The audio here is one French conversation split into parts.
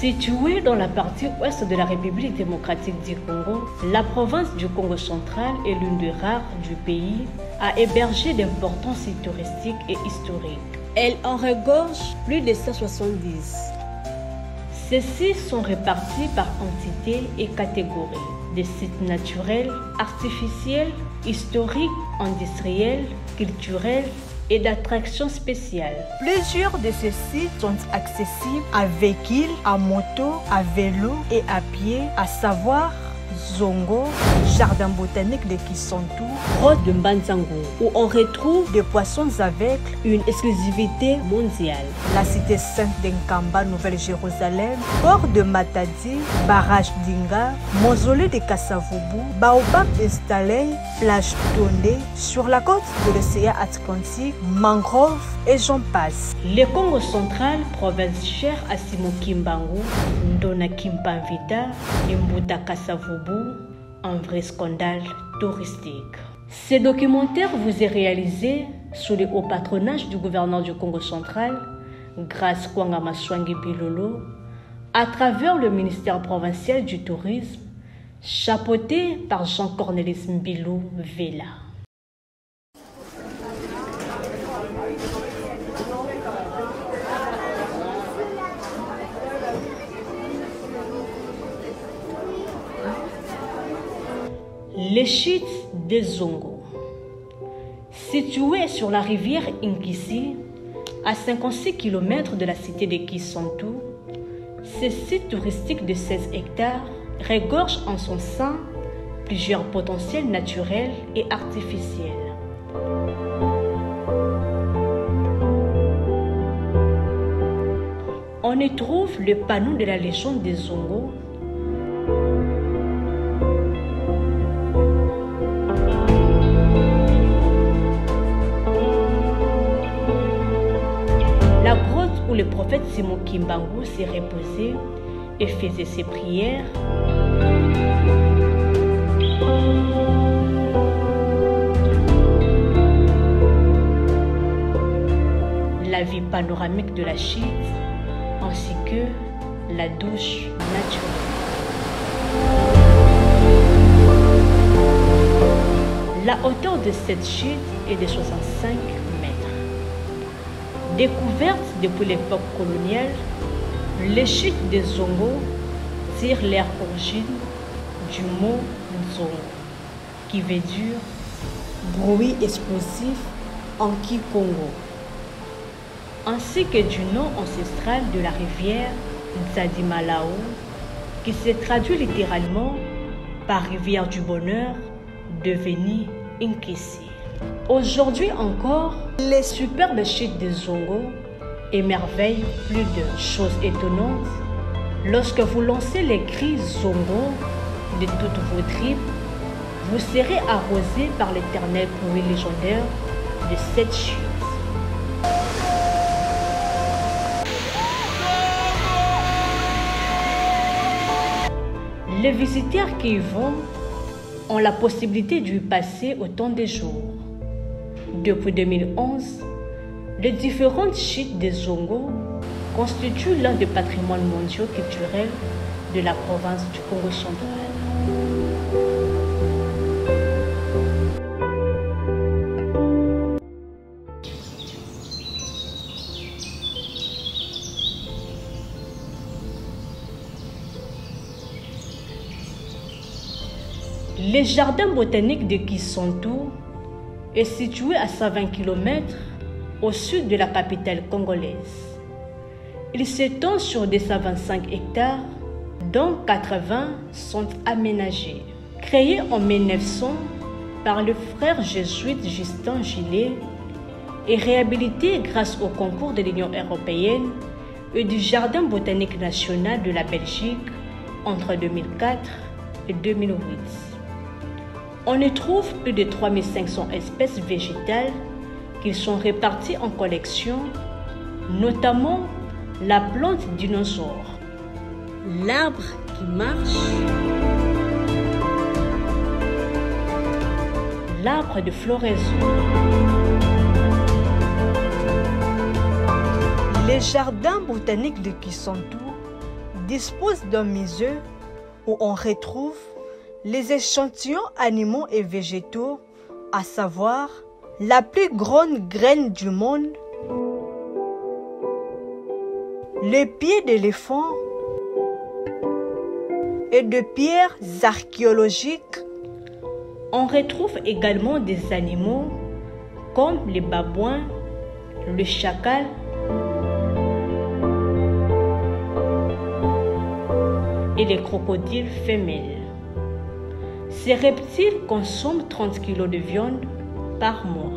Située dans la partie ouest de la République démocratique du Congo, la province du Congo central est l'une des rares du pays à héberger d'importants sites touristiques et historiques. Elle en regorge plus de 170. Ceux-ci sont répartis par entité et catégories. Des sites naturels, artificiels, historiques, industriels, culturels et d'attractions spéciales. Plusieurs de ces sites sont accessibles à véhicule, à moto, à vélo et à pied, à savoir Zongo, jardin botanique de Kisontou, grotte de Mbanzango, où on retrouve des poissons aveugles, une exclusivité mondiale. La cité sainte d'Nkamba, Nouvelle-Jérusalem, port de Matadi, barrage d'Inga, mausolée de Kassavubu, baobab installé, plage Tondé, sur la côte de l'océan Atlantique, mangrove et j'en passe. Le Congo central, province chère à Simon Kimbangu, Ndona Kimpanvita et Mbuta Kassavubu, un vrai scandale touristique. Ce documentaire vous est réalisé sous le haut patronage du gouverneur du Congo central, Grace Kwanga Maswangi Bilolo, à travers le ministère provincial du tourisme, chapeauté par Jean-Cornelis Mbilou Vela. Les chutes des Zongo. Situées sur la rivière Inkisi, à 56 km de la cité de Kisontou, ce site touristique de 16 hectares regorge en son sein plusieurs potentiels naturels et artificiels. On y trouve le panneau de la légende des Zongo, où le prophète Simon Kimbangu s'est reposé et faisait ses prières. La vue panoramique de la chute ainsi que la douche naturelle. La hauteur de cette chute est de 65 mètres. Découverte depuis l'époque coloniale, les chutes des Zongo tirent leur origine du mot Nzongo, qui veut dire bruit explosif en Kikongo, ainsi que du nom ancestral de la rivière Nzadi-Malao, qui se traduit littéralement par rivière du bonheur, devenue Inkisi. Aujourd'hui encore, les superbes chutes de Zongo émerveillent plus de choses étonnantes. Lorsque vous lancez les cris Zongo de toutes vos tripes, vous serez arrosé par l'éternel bruit légendaire de cette chute. Les visiteurs qui y vont ont la possibilité d'y passer autant de jours. Depuis 2011, les différentes chutes des Zongo constituent l'un des patrimoines mondiaux culturels de la province du Congo central. Le jardin botanique de Kisontou est situé à 120 km au sud de la capitale congolaise. Il s'étend sur 225 hectares, dont 80 sont aménagés. Créé en 1900 par le frère jésuite Justin Gillet et réhabilité grâce au concours de l'Union européenne et du Jardin botanique national de la Belgique entre 2004 et 2008. On y trouve plus de 3500 espèces végétales qui sont réparties en collections, notamment la plante dinosaure, l'arbre qui marche, l'arbre de floraison. Les jardins botaniques de Kisontou dispose d'un musée où on retrouve les échantillons animaux et végétaux, à savoir la plus grande graine du monde, les pieds d'éléphant et de pierres archéologiques. On retrouve également des animaux comme les babouins, le chacal, et les crocodiles femelles. Ces reptiles consomment 30 kg de viande par mois.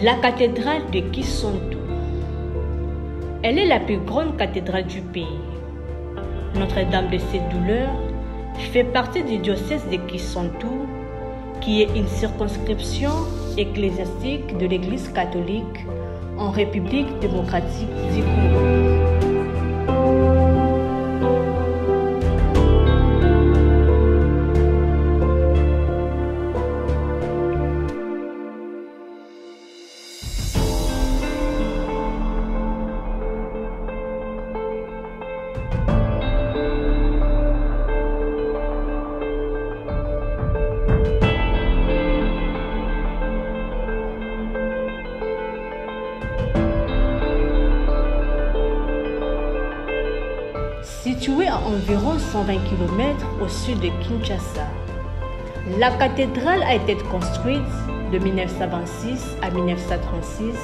La cathédrale de Kisontou. Elle est la plus grande cathédrale du pays. Notre-Dame de ses douleurs fait partie du diocèse de Kisontou, qui est une circonscription ecclésiastique de l'Église catholique en République démocratique du Congo. Située à environ 120 km au sud de Kinshasa, la cathédrale a été construite de 1926 à 1936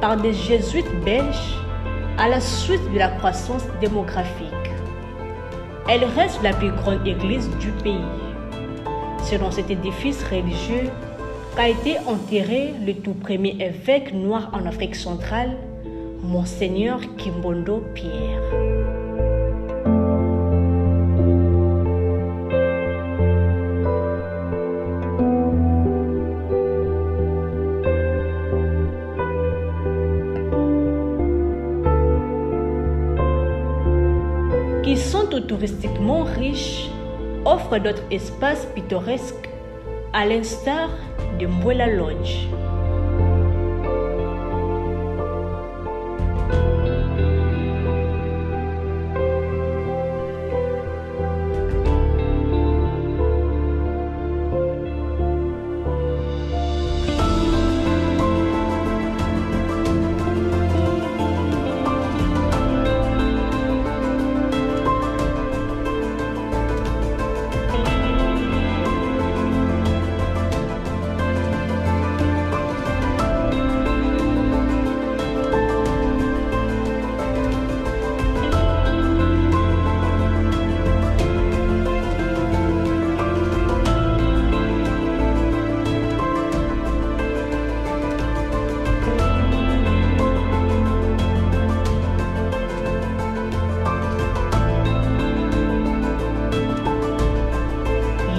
par des jésuites belges à la suite de la croissance démographique. Elle reste la plus grande église du pays. C'est dans cet édifice religieux qu'a été enterré le tout premier évêque noir en Afrique centrale, Monseigneur Kimbondo Pierre. Qui sont touristiquement riches, offrent d'autres espaces pittoresques, à l'instar de Mbwela Lodge.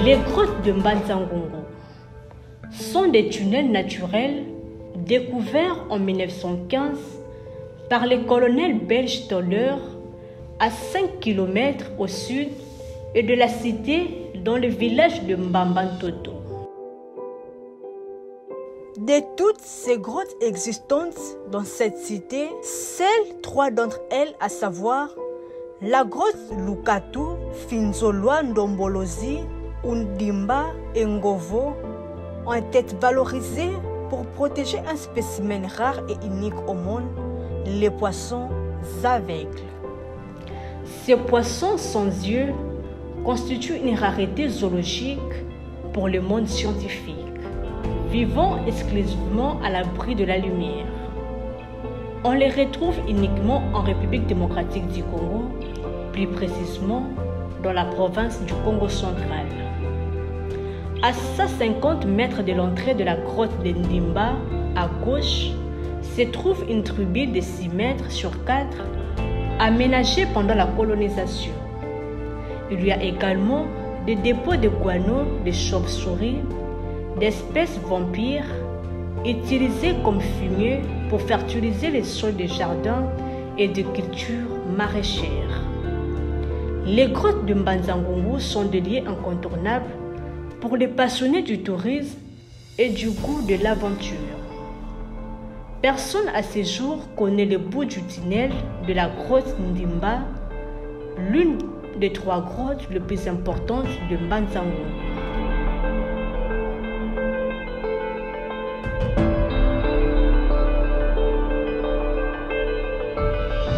Les grottes de Mbanzangongo sont des tunnels naturels découverts en 1915 par les colonels belges Toller à 5 km au sud et de la cité dans le village de Mbambantoto. De toutes ces grottes existantes dans cette cité, seules 3 d'entre elles, à savoir la grotte Lukatu, Finzolwa Ndombolozi, Undimba et Ngovo, ont été valorisées pour protéger un spécimen rare et unique au monde, les poissons aveugles. Ces poissons sans yeux constituent une rareté zoologique pour le monde scientifique, vivant exclusivement à l'abri de la lumière. On les retrouve uniquement en République démocratique du Congo, plus précisément dans la province du Congo central. À 150 mètres de l'entrée de la grotte de Ndimba, à gauche, se trouve une tribu de 6 mètres sur 4, aménagée pendant la colonisation. Il y a également des dépôts de guano, de chauves-souris, d'espèces vampires utilisé comme fumier pour fertiliser les sols de jardins et de cultures maraîchères. Les grottes de Mbanza-Ngungu sont des lieux incontournables pour les passionnés du tourisme et du goût de l'aventure. Personne à ce jour connaît le bout du tunnel de la grotte Ndimba, l'une des 3 grottes les plus importantes de Mbanza-Ngungu.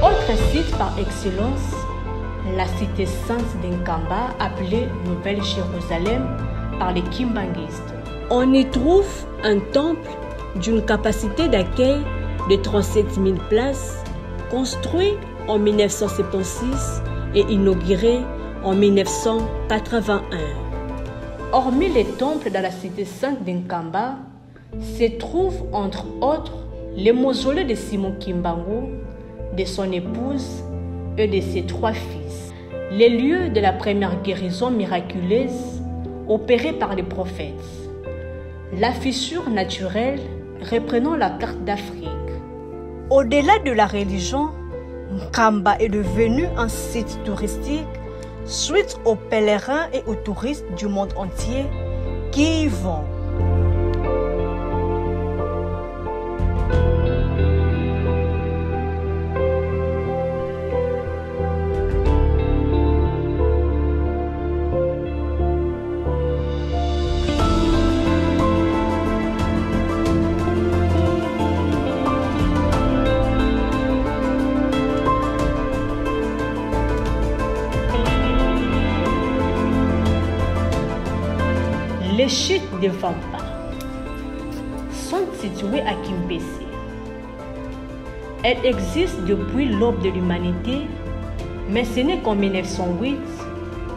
Autre site par excellence, la cité sainte d'Nkamba, appelée Nouvelle-Jérusalem par les Kimbanguistes. On y trouve un temple d'une capacité d'accueil de 37 000 places, construit en 1976 et inauguré en 1981. Hormis les temples dans la cité sainte d'Nkamba, se trouvent entre autres les mausolées de Simon Kimbangu, de son épouse et de ses 3 fils, les lieux de la première guérison miraculeuse opérée par les prophètes, la fissure naturelle reprenant la carte d'Afrique. Au-delà de la religion, Nkamba est devenu un site touristique suite aux pèlerins et aux touristes du monde entier qui y vont. Les chutes de Vampa sont situées à Kimpese. Elles existent depuis l'aube de l'humanité, mais ce n'est qu'en 1908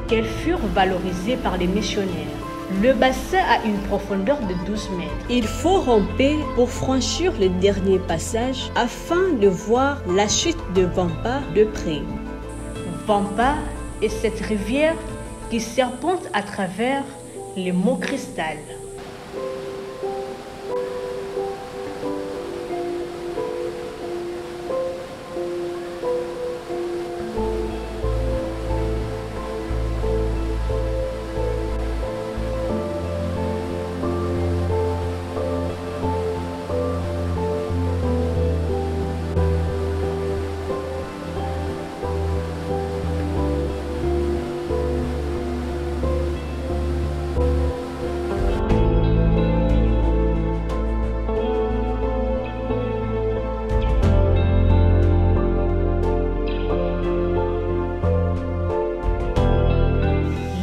qu'elles furent valorisées par les missionnaires. Le bassin a une profondeur de 12 mètres. Il faut ramper pour franchir le dernier passage afin de voir la chute de Vampa de près. Vampa est cette rivière qui serpente à travers les monts cristal.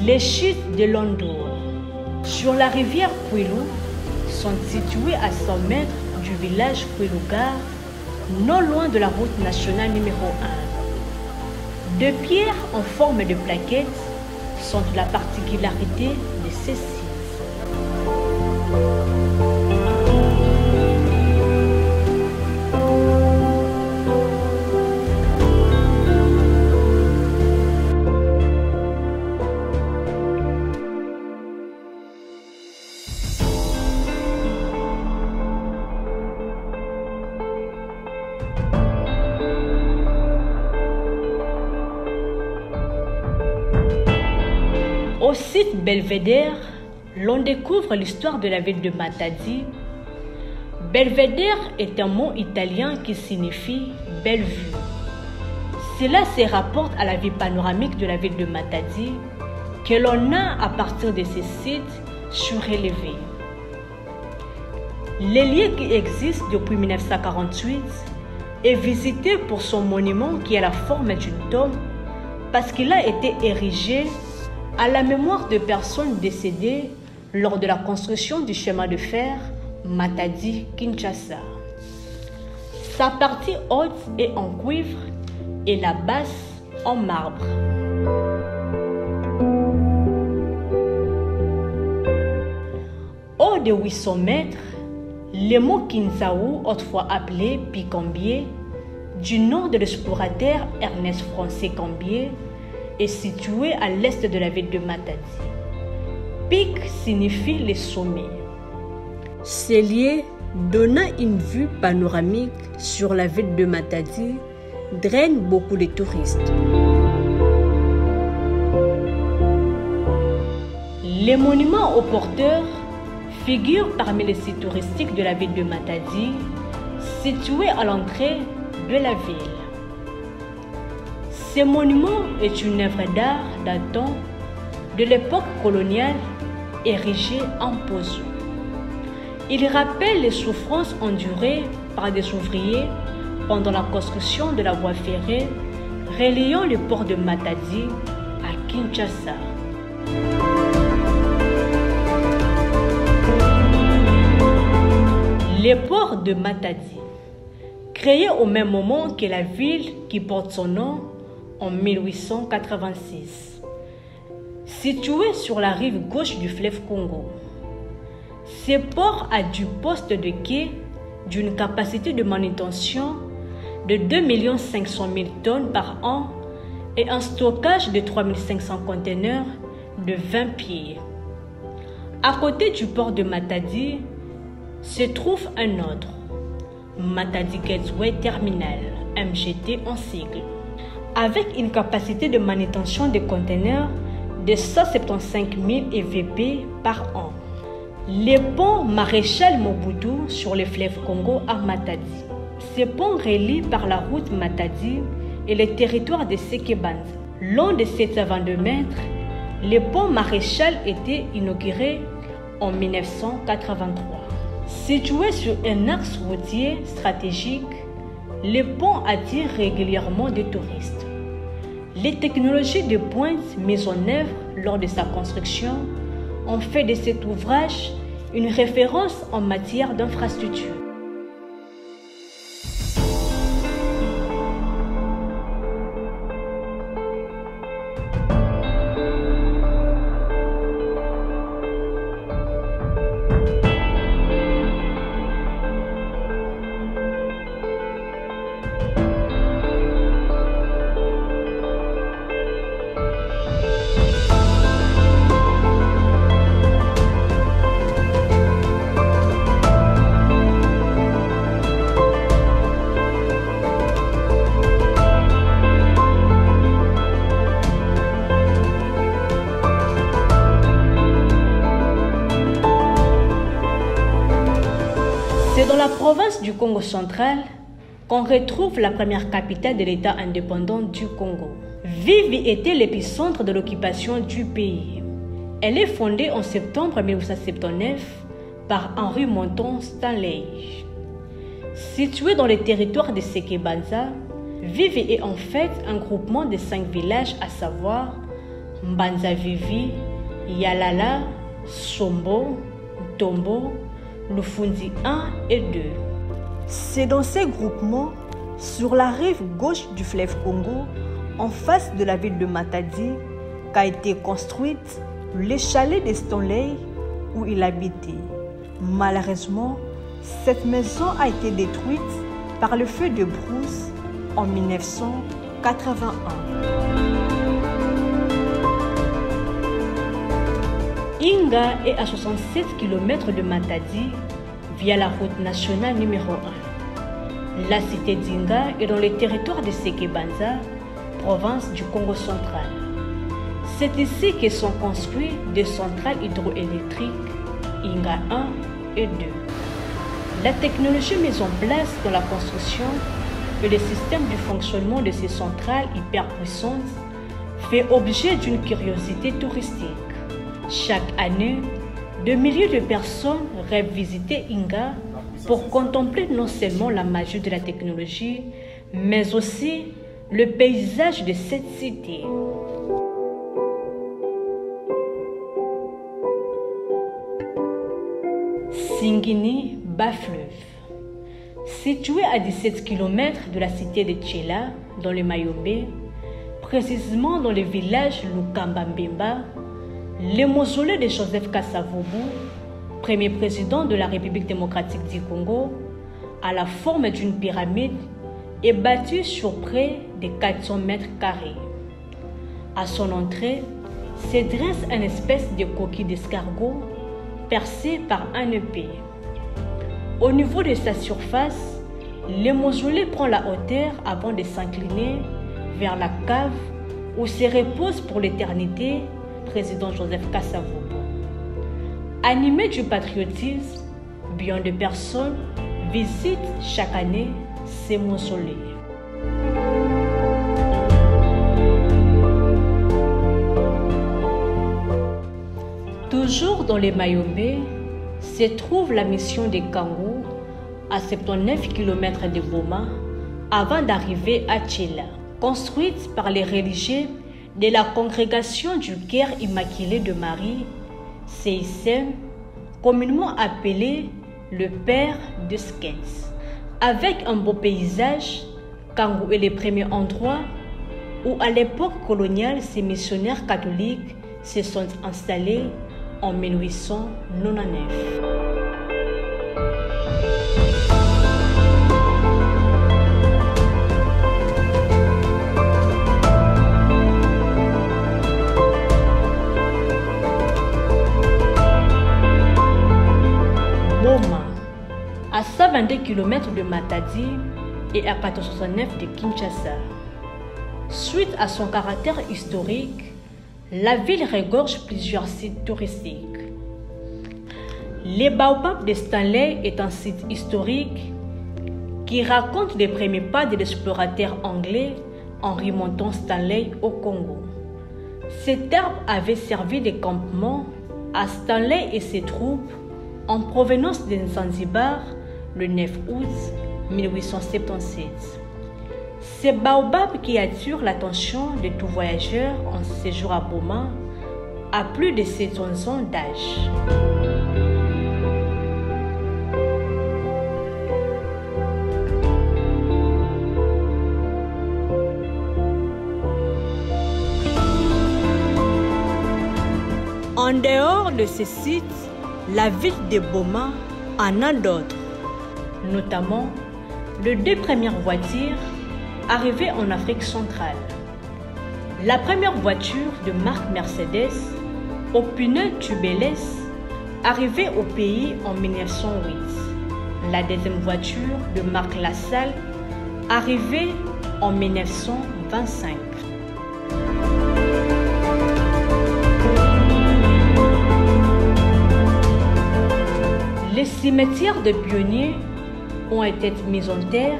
Les chutes de Londour sur la rivière Kwilu sont situées à 100 mètres du village Kwilugar, non loin de la route nationale numéro 1. Deux pierres en forme de plaquettes sont la particularité de ces sites. Au site Belvédère, l'on découvre l'histoire de la ville de Matadi. Belvédère est un mot italien qui signifie « belle vue ». Cela se rapporte à la vue panoramique de la ville de Matadi que l'on a à partir de ces sites surélevés. Le lieu qui existe depuis 1948 est visité pour son monument qui a la forme d'une tombe parce qu'il a été érigé à la mémoire de personnes décédées lors de la construction du chemin de fer Matadi-Kinshasa. Sa partie haute est en cuivre et la basse en marbre. Haut de 800 mètres, le mont Kinsaou, autrefois appelé Pic-Cambier, du nom de l'explorateur Ernest Français Cambier, est situé à l'est de la ville de Matadi. Pic signifie les sommets. Ce lieu donnant une vue panoramique sur la ville de Matadi, draine beaucoup de touristes. Les monuments aux porteurs figurent parmi les sites touristiques de la ville de Matadi, située à l'entrée de la ville. Ce monument est une œuvre d'art datant de l'époque coloniale érigée en poteau. Il rappelle les souffrances endurées par des ouvriers pendant la construction de la voie ferrée reliant le port de Matadi à Kinshasa. Le port de Matadi, créé au même moment que la ville qui porte son nom en 1886, situé sur la rive gauche du fleuve Congo. Ce port a du poste de quai d'une capacité de manutention de 2 500 000 tonnes par an et un stockage de 3 500 conteneurs de 20 pieds. À côté du port de Matadi se trouve un autre, Matadi Gateway Terminal, MGT en sigle, avec une capacité de manutention des conteneurs de 175 000 EVP par an. Le pont Maréchal Mobutu sur le fleuve Congo à Matadi. Ce pont relie par la route Matadi et le territoire de Sekebanza. Long de 722 mètres, le pont Maréchal était inauguré en 1983. Situé sur un axe routier stratégique, le pont attire régulièrement des touristes. Les technologies de pointe mises en œuvre lors de sa construction ont fait de cet ouvrage une référence en matière d'infrastructure. C'est dans la province du Congo central qu'on retrouve la première capitale de l'État indépendant du Congo. Vivi était l'épicentre de l'occupation du pays. Elle est fondée en septembre 1879 par Henri Monton Stanley. Située dans le territoire de Sekebanza, Vivi est en fait un groupement de 5 villages, à savoir Mbanza Vivi, Yalala, Sombo, Tombo, Lufundi 1 et 2. C'est dans ces groupements, sur la rive gauche du fleuve Congo, en face de la ville de Matadi, qu'a été construite le chalet de Stanley où il habitait. Malheureusement, cette maison a été détruite par le feu de brousse en 1981. Inga est à 67 km de Matadi via la route nationale numéro 1. La cité d'Inga est dans le territoire de Sekebanza, province du Congo central. C'est ici que sont construites des centrales hydroélectriques Inga 1 et 2. La technologie mise en place dans la construction et le système du fonctionnement de ces centrales hyper puissantes fait objet d'une curiosité touristique. Chaque année, de milliers de personnes rêvent visiter Inga pour contempler non seulement la magie de la technologie, mais aussi le paysage de cette cité. Singini, bas-fleuve. Situé à 17 km de la cité de Tchela, dans le Mayombe, précisément dans le village Lukamba-Mbemba, le mausolée de Joseph Kasavubu, premier président de la République démocratique du Congo, à la forme d'une pyramide, est bâti sur près de 400 mètres carrés. À son entrée, se dresse une espèce de coquille d'escargot percée par un épée. Au niveau de sa surface, le mausolée prend la hauteur avant de s'incliner vers la cave où se repose pour l'éternité président Joseph Kasavubu. Animé du patriotisme, bien de personnes visitent chaque année ces mausolées. Toujours dans les Mayombe se trouve la mission des Kangou à 79 km de Boma avant d'arriver à Tchela, construite par les religieux de la congrégation du Cœur Immaculé de Marie, CICM, communément appelé le Père de Skens. Avec un beau paysage, Kangou est le premier endroit où à l'époque coloniale ces missionnaires catholiques se sont installés en 1899. Boma, à 122 km de Matadi et à 469 de Kinshasa. Suite à son caractère historique, la ville regorge plusieurs sites touristiques. Les Baobabs de Stanley est un site historique qui raconte les premiers pas de l'explorateur anglais Henry Monton Stanley au Congo. Cet arbre avait servi de campement à Stanley et ses troupes en provenance de Zanzibar le 9 août 1877. C'est Baobab qui attire l'attention de tout voyageur en séjour à Boma à plus de 700 ans d'âge. En dehors de ces sites, la ville de Boma en a d'autres, notamment les 2 premières voitures arrivée en Afrique centrale. La première voiture de marque Mercedes, aux pneus tubeless, arrivée au pays en 1908. La deuxième voiture de marque LaSalle, arrivée en 1925. Les cimetières de pionniers ont été mis en terre,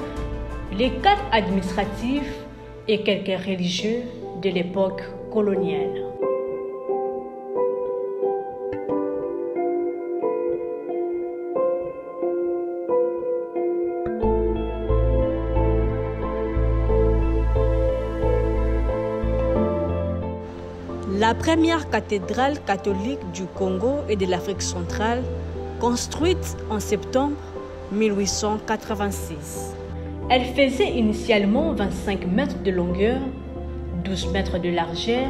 les cadres administratifs et quelques religieux de l'époque coloniale. La première cathédrale catholique du Congo et de l'Afrique centrale, construite en septembre 1886. Elle faisait initialement 25 mètres de longueur, 12 mètres de largeur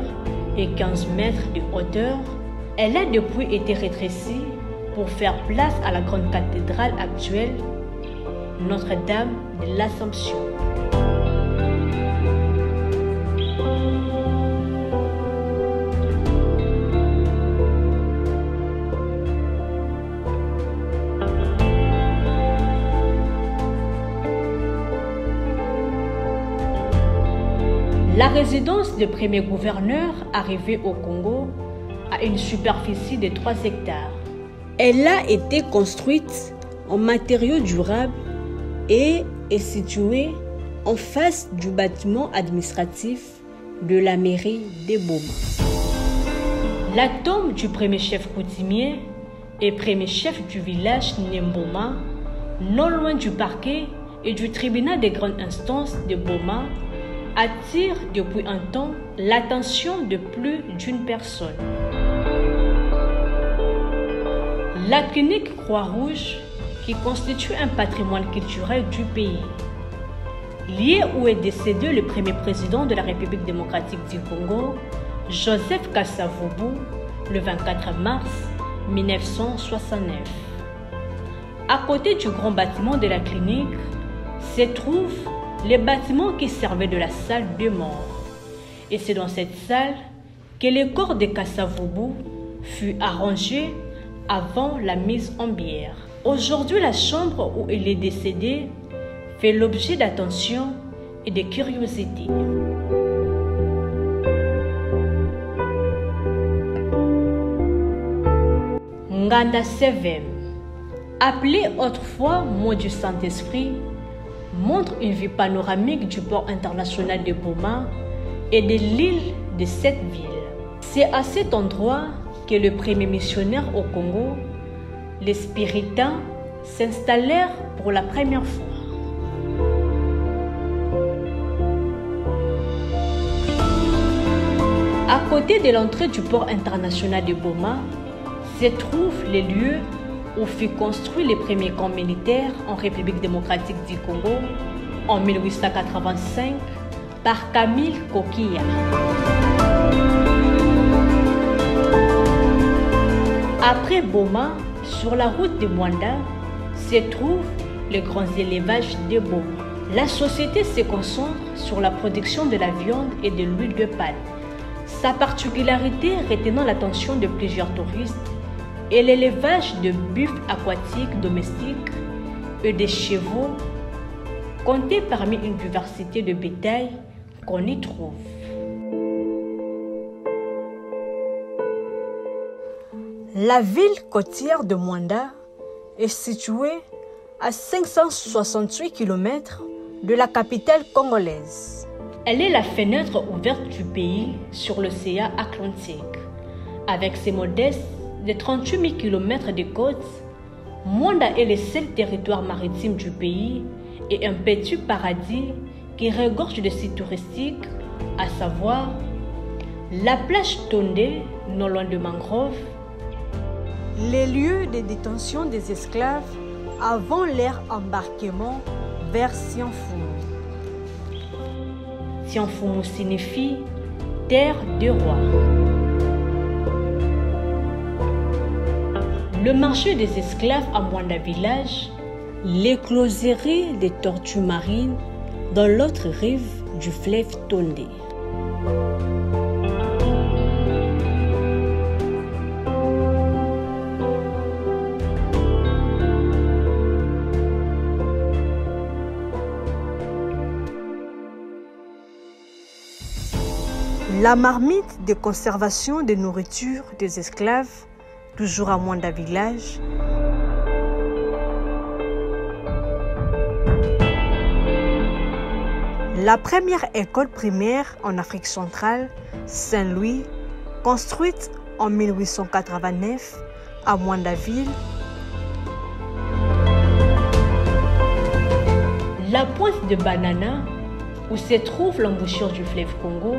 et 15 mètres de hauteur. Elle a depuis été rétrécie pour faire place à la grande cathédrale actuelle, Notre-Dame de l'Assomption. La résidence du premier gouverneur arrivé au Congo a une superficie de 3 hectares. Elle a été construite en matériaux durables et est située en face du bâtiment administratif de la mairie de Boma. La tombe du premier chef coutumier et premier chef du village Nemboma, non loin du parquet et du tribunal de grande instance de Boma, attire depuis un temps l'attention de plus d'une personne. La clinique Croix-Rouge, qui constitue un patrimoine culturel du pays, lié où est décédé le premier président de la République démocratique du Congo, Joseph Kasavubu, le 24 mars 1969. À côté du grand bâtiment de la clinique se trouve les bâtiments qui servaient de la salle de mort. Et c'est dans cette salle que le corps de Kasavubu fut arrangé avant la mise en bière. Aujourd'hui, la chambre où il est décédé fait l'objet d'attention et de curiosité. Nganda Sevem, appelé autrefois mot du Saint-Esprit, montre une vue panoramique du port international de Boma et de l'île de cette ville. C'est à cet endroit que le premier missionnaire au Congo, les Spiritains, s'installèrent pour la première fois. À côté de l'entrée du port international de Boma, se trouvent les lieux où furent construits les premiers camps militaires en République démocratique du Congo en 1885 par Camille Kokia. Après Boma, sur la route de Mwanda, se trouvent les grands élevages de Boma. La société se concentre sur la production de la viande et de l'huile de palme. Sa particularité retenant l'attention de plusieurs touristes est l'élevage de buffles aquatiques domestiques et de chevaux, comptés parmi une diversité de bétail qu'on y trouve. La ville côtière de Mwanda est située à 568 km de la capitale congolaise. Elle est la fenêtre ouverte du pays sur l'océan Atlantique. Avec ses modestes de 38 000 km de côtes, Mwanda est le seul territoire maritime du pays et un petit paradis qui regorge de sites touristiques, à savoir la plage Tondé, non loin de Mangrove, les lieux de détention des esclaves avant leur embarquement vers Sianfumu. Sianfumu signifie terre de roi. Le marché des esclaves à Mwanda Village, l'écloserie des tortues marines dans l'autre rive du fleuve Tondé. La marmite de conservation de nourriture des esclaves, toujours à Mwanda Village. La première école primaire en Afrique centrale, Saint-Louis, construite en 1889 à Mwandaville. La pointe de Banana, où se trouve l'embouchure du fleuve Congo,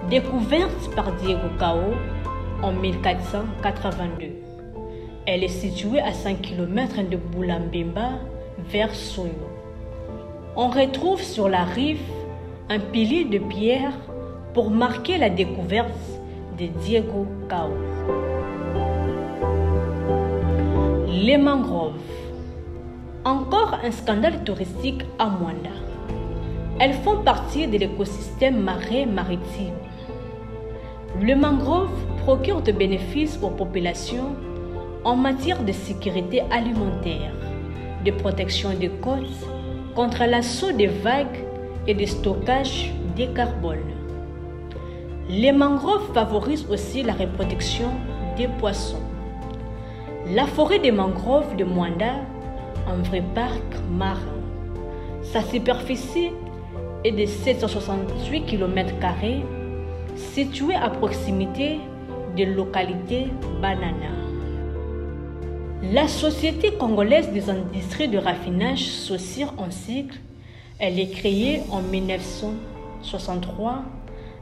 découverte par Diego Cao en 1482. Elle est située à 5 km de Boulambemba vers Soyo. On retrouve sur la rive un pilier de pierre pour marquer la découverte de Diego Cao. Les mangroves. Encore un scandale touristique à Mwanda. Elles font partie de l'écosystème marais maritime. Le mangrove procure de bénéfices aux populations en matière de sécurité alimentaire, de protection des côtes contre l'assaut des vagues et de stockage des carbones. Les mangroves favorisent aussi la reproduction des poissons. La forêt des mangroves de Mwanda, un vrai parc marin. Sa superficie est de 768 km², située à proximité de localité Banana. La Société congolaise des industries de raffinage Socir en cycle, elle est créée en 1963.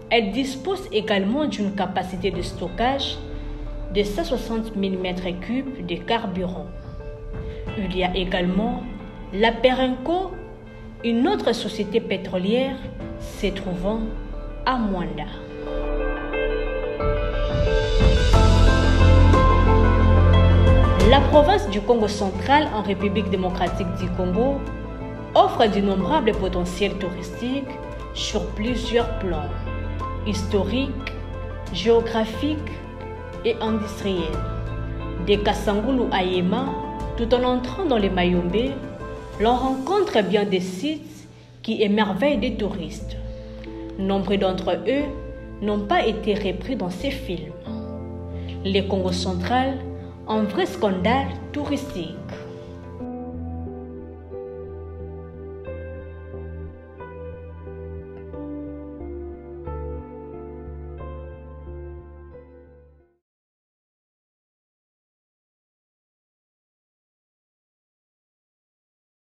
Elle dispose également d'une capacité de stockage de 160 000 m3 de carburant. Il y a également la Perenco, une autre société pétrolière se trouvant à Mwanda. La province du Congo central en République démocratique du Congo offre d'innombrables potentiels touristiques sur plusieurs plans, historiques, géographiques et industriels. De Kasangulu à Yema, Tout en entrant dans les Mayombe, l'on rencontre bien des sites qui émerveillent des touristes. Nombre d'entre eux n'ont pas été repris dans ces films. Le Congo central, un vrai scandale touristique.